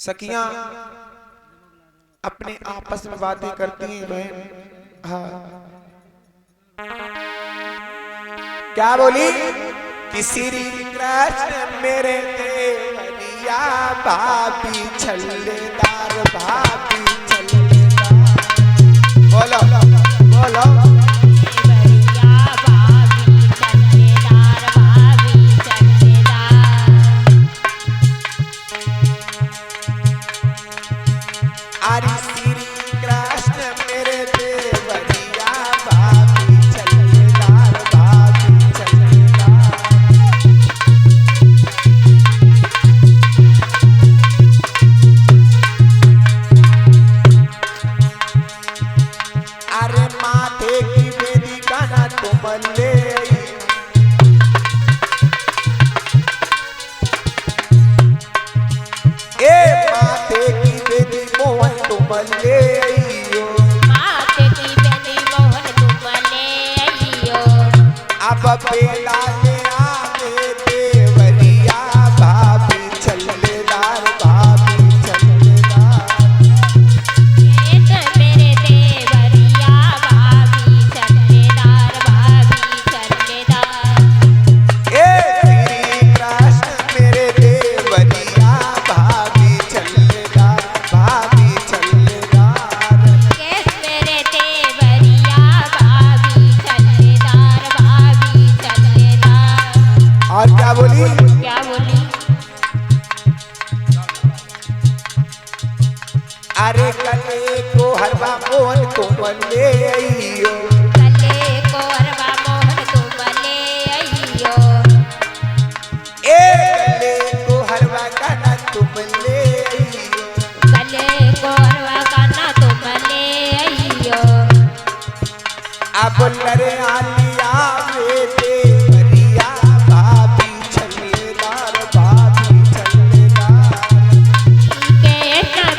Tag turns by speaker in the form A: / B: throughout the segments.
A: सखियां अपने आपस में बातें करती हैं बहन। हाँ क्या बोली कि श्री कृष्ण मेरे देवरिया भाभी छल्लेदार भाभी छल्लेदार। बोलो बोलो बेला ले आवे देवरिया भाभी छल्लेदार भाभी छल्लेदार।
B: मेरे देवरिया भाभी छल्लेदार भाभी छल्लेदार।
A: श्री कृष्ण मेरे देवरिया भाभी छल्लेदार भाभी छल्लेदार।
B: मेरे देवरिया भाभी छल्लेदार भाभी छल्लेदार।
A: और क्या बोली अरे कले को हरवा मोहन तुम ले आइयो,
B: कले को हरवा मोहन तुम ले आइयो।
A: कले को हरवा गाना तुम ले आइयो,
B: कले को हरवा गाना तुम ले आइयो।
A: अब लरे आलिया वे देवरिया भाभी छल्लेदार भाभी छल्लेदार।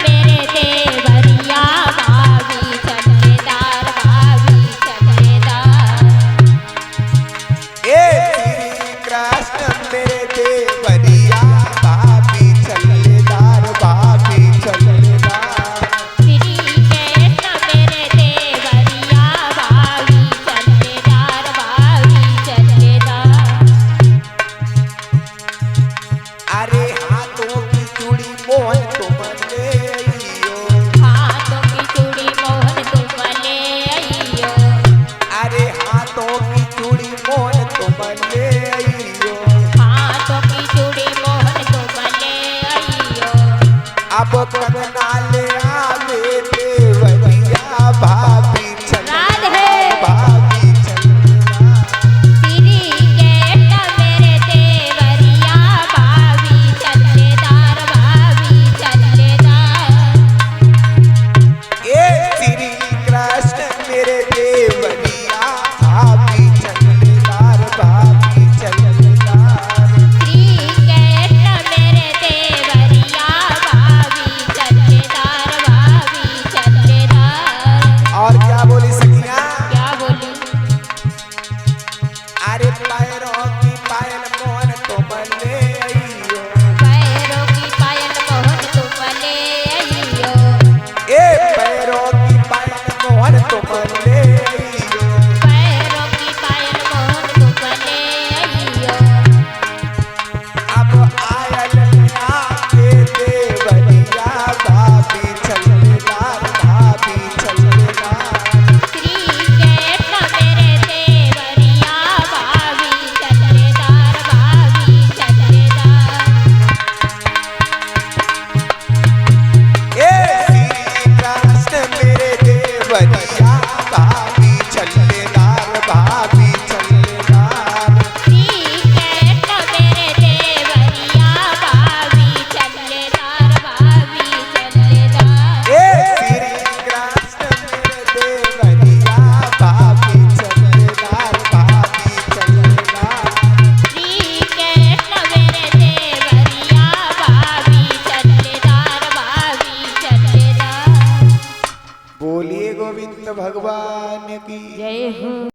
B: मेरे देवरिया भाभी छल्लेदार भाभी छल्लेदार।
A: श्री कृष्ण मेरे देवरिया भाभी छल्लेदार भाभी छल्लेदार।
B: श्री कृष्ण मेरे देवरिया भाभी छल्लेदार भाभी छल्लेदार।
A: अरे हाथों की चूड़ी मोहन तुम ले आइयो,
B: हाथों की चूड़ी मोहन तुम ले आइयो।
A: अरे हाथों की चूड़ी मोहन तुम ले आइयो।
B: हाथों की चूड़ी मोहन तुम ले आइयो।
A: अब कंगना ले आवे देवरिया भाभी छल्लेदार भाभी छल्लेदार।
B: श्री कृष्ण मेरे देवरिया भाभी छल्लेदार भाभी छल्लेदार।
A: श्री कृष्ण मेरे देवरिया भाभी छल्लेदार भाभी छल्लेदार।
B: श्री कृष्ण मेरे देवरिया भाभी छल्लेदार भाभी छल्लेदार।
A: और क्या बोली सखियां
B: क्या बोली
A: अरे पैरों की पायल मोहन तुम ले आइयो,
B: पैरों की पायल मोहन तुम ले आइयो।
A: पैरों की पायल मोहन तुम ले आइयो।
B: पैरों की पायल मोहन तुम ले आइयो।
A: अब आयल आके देवरिया भाभी छल्लेदार भाभी छल्लेदार।
B: श्री कृष्ण मेरे देवरिया भाभी छल्लेदार भाभी छल्लेदार।
A: श्री कृष्ण मेरे देवरिया भाभी छल्लेदार भाभी छल्लेदार।
B: श्री कृष्ण मेरे देवरिया भाभी छल्लेदार भाभी छल्लेदार।
A: श्री कृष्ण मेरे देवरिया भाभी छल्लेदार भाभी छल्लेदार।
B: श्री कृष्ण मेरे देवरिया भाभी छल्लेदार भाभी छल्लेदार।
A: बोलिए गोविंद भगवान की
B: जय हो।